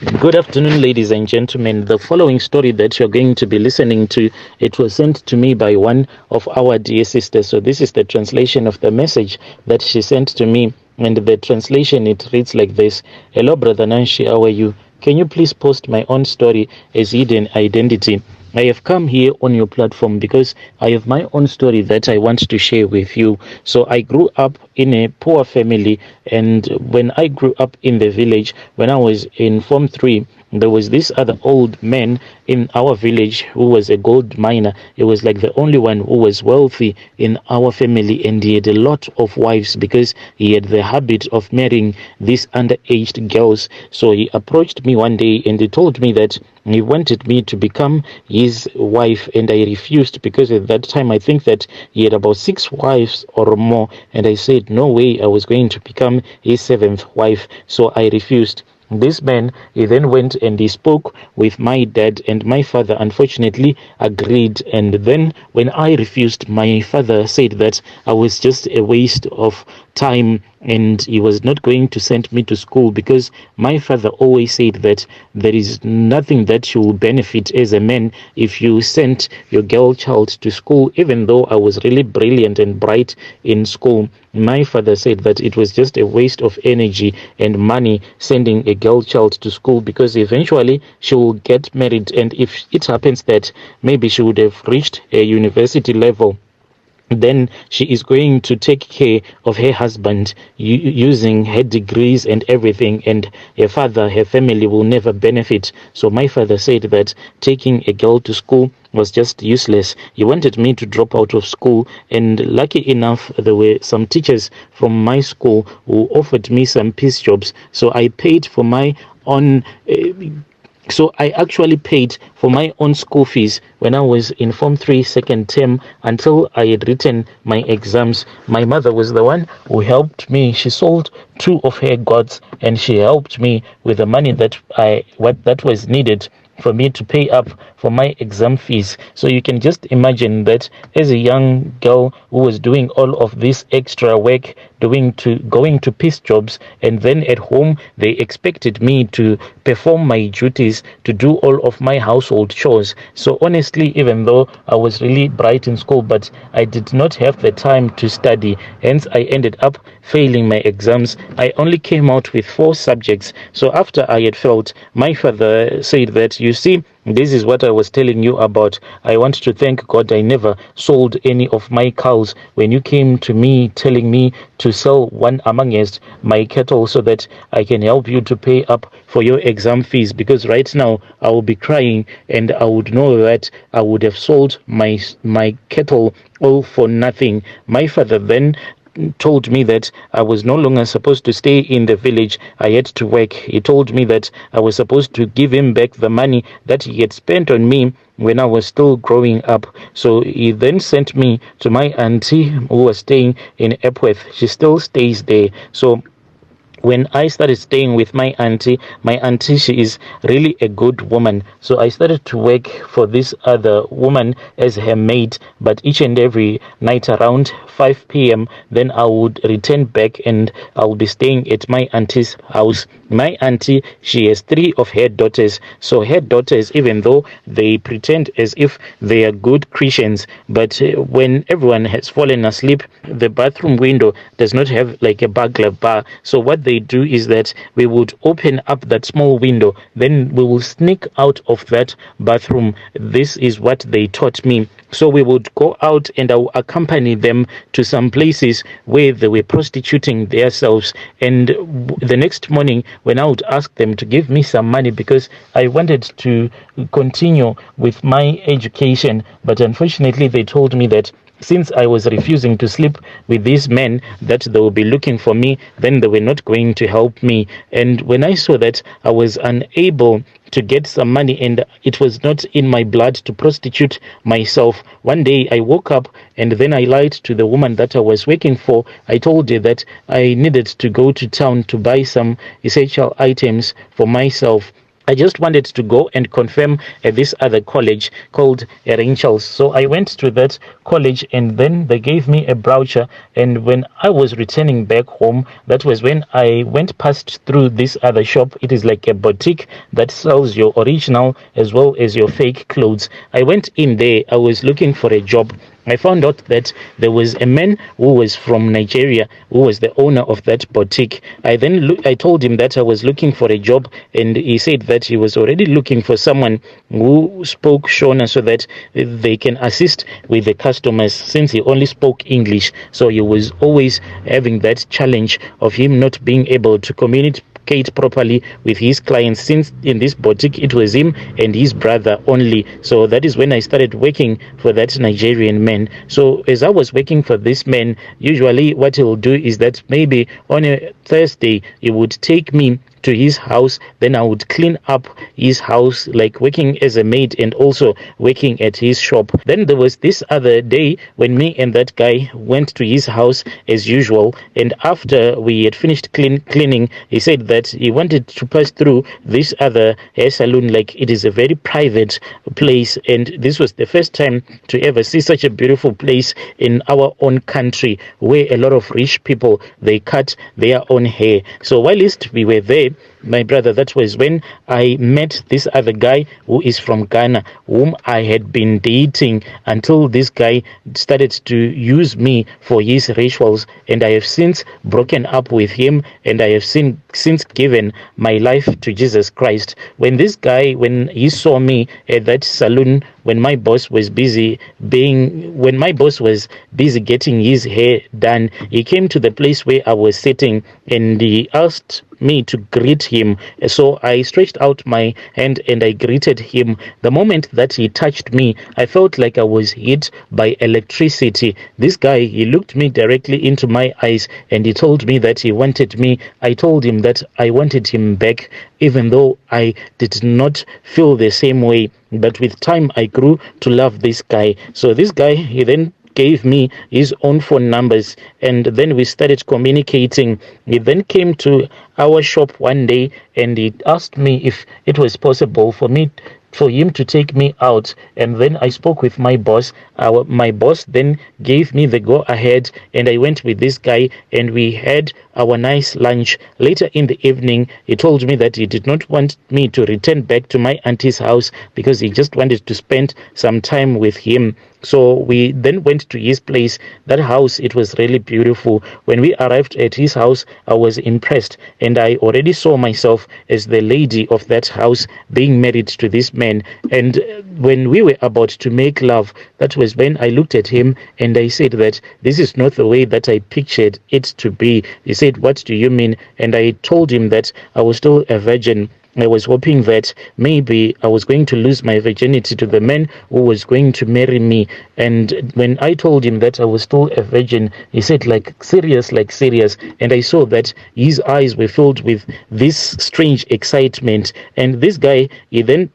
Good afternoon, ladies and gentlemen. The following story that you're going to be listening to, it was sent to me by one of our dear sisters. So this is the translation of the message that she sent to me. And the translation, it reads like this. Hello, Brother Nanshi, how are you? Can you please post my own story as hidden identity? I have come here on your platform because I have my own story that I want to share with you. So I grew up in a poor family, and when I grew up in the village, when I was in Form 3, there was this other old man in our village who was a gold miner. He was like the only one who was wealthy in our family, and he had a lot of wives because he had the habit of marrying these underaged girls. So he approached me one day and he told me that he wanted me to become his wife, and I refused because at that time I think that he had about 6 wives or more, and I said no way I was going to become his 7th wife. So I refused. This man, he then went and he spoke with my dad, and my father unfortunately agreed. And then when I refused, my father said that I was just a waste of time and he was not going to send me to school, because my father always said that there is nothing that you will benefit as a man if you send your girl child to school. Even though I was really brilliant and bright in school, my father said that it was just a waste of energy and money sending a girl child to school, because eventually she will get married, and if it happens that maybe she would have reached a university level, then she is going to take care of her husband using her degrees and everything, and her family will never benefit. So my father said that taking a girl to school was just useless. He wanted me to drop out of school, and lucky enough there were some teachers from my school who offered me some piece jobs. So I paid for my own so I actually paid for my own school fees when I was in Form 3 second term until I had written my exams. My mother was the one who helped me. She sold 2 of her goats and she helped me with the money that was needed for me to pay up for my exam fees. So you can just imagine that as a young girl who was doing all of this extra work, going to piece jobs, and then at home they expected me to perform my duties, to do all of my household chores. So honestly, even though I was really bright in school, but I did not have the time to study, hence I ended up failing my exams. I only came out with 4 subjects. So after I had failed, my father said that, you see, this is what I was telling you about. I want to thank God I never sold any of my cows when you came to me telling me to sell one amongst my cattle so that I can help you to pay up for your exam fees, because right now I will be crying and I would know that I would have sold my cattle all for nothing. My father then told me that I was no longer supposed to stay in the village. I had to work. He told me that I was supposed to give him back the money that he had spent on me when I was still growing up. So he then sent me to my auntie who was staying in Epworth. She still stays there. So when I started staying with my auntie, she is really a good woman. So I started to work for this other woman as her maid, but each and every night around 5 p.m., then I would return back and I will be staying at my auntie's house. My auntie, she has 3 of her daughters. So her daughters, even though they pretend as if they are good Christians, but when everyone has fallen asleep, the bathroom window does not have like a burglar bar. So what they do is that we would open up that small window, then we will sneak out of that bathroom. This is what they taught me. So we would go out and I would accompany them to some places where they were prostituting themselves. And the next morning, when I would ask them to give me some money because I wanted to continue with my education, but unfortunately they told me that since I was refusing to sleep with these men, that they will be looking for me, then they were not going to help me. And when I saw that I was unable to get some money and it was not in my blood to prostitute myself, one day I woke up and then I lied to the woman that I was working for. I told her that I needed to go to town to buy some essential items for myself. I just wanted to go and confirm at this other college called Rangels. So I went to that college, and then they gave me a brochure. And when I was returning back home, that was when I went past through this other shop. It is like a boutique that sells your original as well as your fake clothes. I went in there. I was looking for a job. I found out that there was a man who was from Nigeria who was the owner of that boutique. I told him that I was looking for a job, and he said that he was already looking for someone who spoke Shona so that they can assist with the customers, since he only spoke English. So he was always having that challenge of him not being able to communicate properly with his clients, since in this boutique it was him and his brother only. So that is when I started working for that Nigerian man. So as I was working for this man, usually what he'll do is that maybe on a Thursday he would take me to his house, then I would clean up his house, like working as a maid and also working at his shop. Then there was this other day when me and that guy went to his house as usual, and after we had finished cleaning, he said that he wanted to pass through this other hair salon, like it is a very private place, and this was the first time to ever see such a beautiful place in our own country, where a lot of rich people, they cut their own hair. So whilst we were there, my brother, that was when I met this other guy who is from Ghana, whom I had been dating until this guy started to use me for his rituals, and I have since broken up with him, and I have since given my life to Jesus Christ. When he saw me at that saloon, when my boss was busy getting his hair done, he came to the place where I was sitting, and he asked me to greet him. So I stretched out my hand and I greeted him. The moment that he touched me, I felt like I was hit by electricity. This guy, he looked me directly into my eyes and he told me that he wanted me. I told him that I wanted him back, even though I did not feel the same way. But with time, I grew to love this guy. So this guy, he then gave me his own phone numbers, and then we started communicating. He then came to our shop one day and he asked me if it was possible for him to take me out, and then I spoke with my boss. My boss then gave me the go ahead, and I went with this guy and we had our nice lunch. Later in the evening, he told me that he did not want me to return back to my auntie's house because he just wanted to spend some time with him. So we then went to his place. That house, it was really beautiful. When we arrived at his house, I was impressed, and I already saw myself as the lady of that house, being married to this man. And when we were about to make love, that was when I looked at him and I said that this is not the way that I pictured it to be. He said, "What do you mean?" And I told him that I was still a virgin. I was hoping that maybe I was going to lose my virginity to the man who was going to marry me. And when I told him that I was still a virgin, he said, like serious. And I saw that his eyes were filled with this strange excitement. And this guy, he then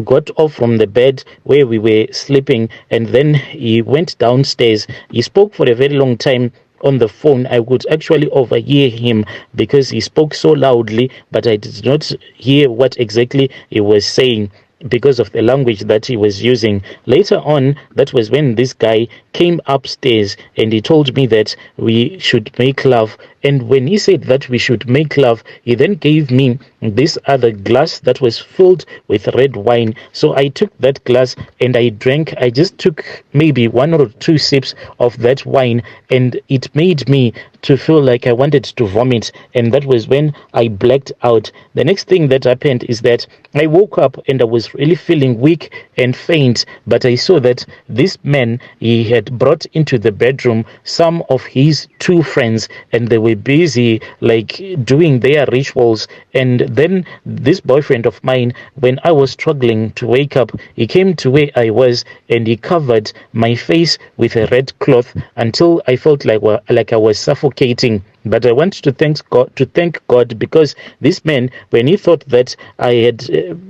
got off from the bed where we were sleeping, and then he went downstairs. He spoke for a very long time on the phone. I could actually overhear him because he spoke so loudly, but I did not hear what exactly he was saying because of the language that he was using. Later on, that was when this guy came upstairs and he told me that we should make love. And when he said that we should make love, he then gave me this other glass that was filled with red wine. So I took that glass and I drank. I just took maybe 1 or 2 sips of that wine, and it made me to feel like I wanted to vomit. And that was when I blacked out. The next thing that happened is that I woke up and I was really feeling weak and faint. But I saw that this man, he had brought into the bedroom some of his 2 friends, and they were busy like doing their rituals. And then this boyfriend of mine, when I was struggling to wake up, he came to where I was and he covered my face with a red cloth until I felt like I was suffocating. But I want to thank God because this man, when he thought that I had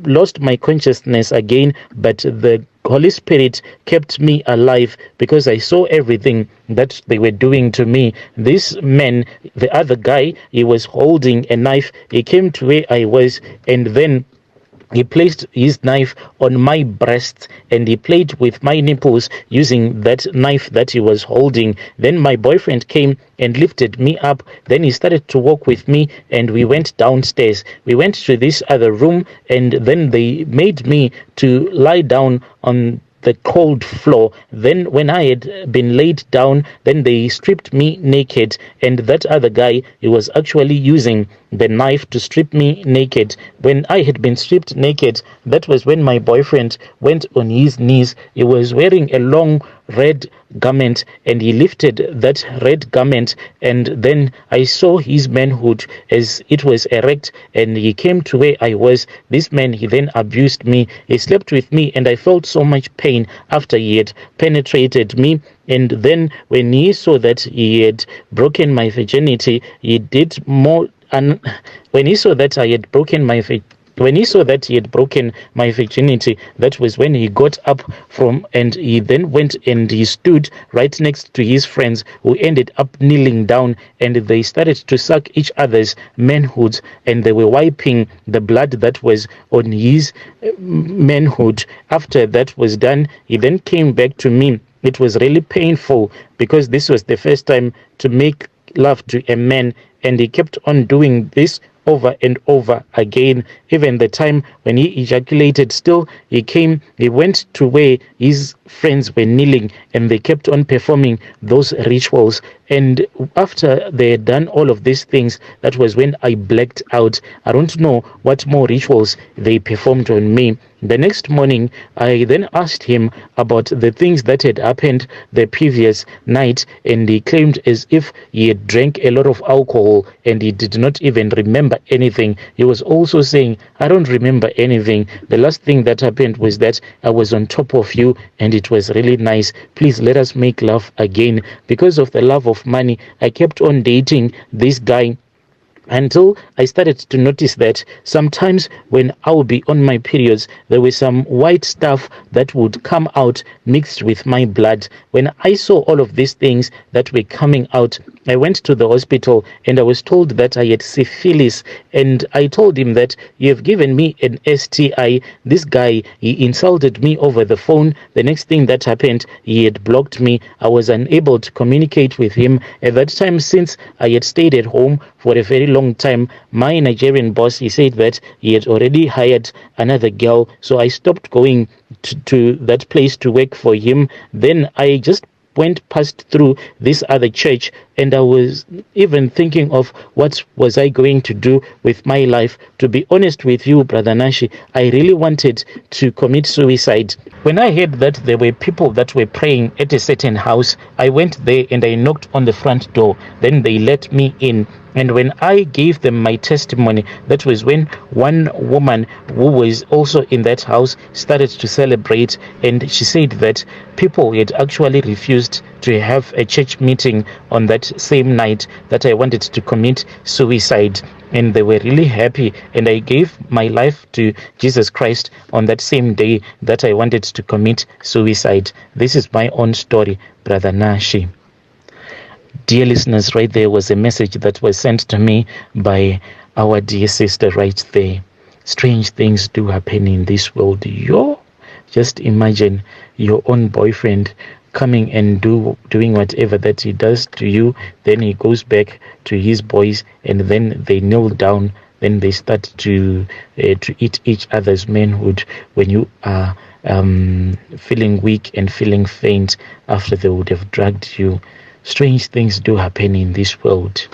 lost my consciousness again, but the Holy Spirit kept me alive because I saw everything that they were doing to me. This man, the other guy, he was holding a knife. He came to where I was, and then He placed his knife on my breast and he played with my nipples using that knife that he was holding. Then my boyfriend came and lifted me up. Then he started to walk with me and we went downstairs. We went to this other room and then they made me to lie down on the cold floor. Then when I had been laid down, then they stripped me naked, and that other guy, he was actually using the knife to strip me naked. When I had been stripped naked, that was when my boyfriend went on his knees. He was wearing a long red garment and he lifted that red garment, and then I saw his manhood as it was erect, and he came to where I was. This man, he then abused me. He slept with me and I felt so much pain after he had penetrated me. And then when he saw that he had broken my virginity, he did more. And when he saw that I had broken my when he saw that he had broken my virginity, that was when he got up from, and he then went and he stood right next to his friends, who ended up kneeling down, and they started to suck each other's manhoods, and they were wiping the blood that was on his manhood. After that was done, he then came back to me. It was really painful because this was the first time to make love to a man, and he kept on doing this over and over again. Even the time when he ejaculated, still he went to where his friends were kneeling and they kept on performing those rituals. And after they had done all of these things, that was when I blacked out. I don't know what more rituals they performed on me. The next morning, I then asked him about the things that had happened the previous night, and he claimed as if he had drank a lot of alcohol and he did not even remember anything. He was also saying, I don't remember anything. The last thing that happened was that I was on top of you and it was really nice. Please let us make love again. Because of the love of money, I kept on dating this guy until I started to notice that sometimes when I would be on my periods, there was some white stuff that would come out mixed with my blood. When I saw all of these things that were coming out, I went to the hospital and I was told that I had syphilis, and I told him that you have given me an STI. This guy, he insulted me over the phone. The next thing that happened, he had blocked me. I was unable to communicate with him at that time. Since I had stayed at home for a very long time, my Nigerian boss, he said that he had already hired another girl, so I stopped going to that place to work for him. Then I just went past through this other church, and I was even thinking of what was I going to do with my life. To be honest with you, Brother Nashi, I really wanted to commit suicide. When I heard that there were people that were praying at a certain house, I went there and I knocked on the front door. Then they let me in. And when I gave them my testimony, that was when one woman who was also in that house started to celebrate, and she said that people had actually refused to have a church meeting on that same night that I wanted to commit suicide. And they were really happy, and I gave my life to Jesus Christ on that same day that I wanted to commit suicide. This is my own story, Brother Nashi. Dear listeners, right there was a message that was sent to me by our dear sister right there. Strange things do happen in this world. Just imagine your own boyfriend coming and doing whatever that he does to you. Then he goes back to his boys, and then they kneel down. Then they start to eat each other's manhood when you are feeling weak and feeling faint after they would have dragged you. Strange things do happen in this world.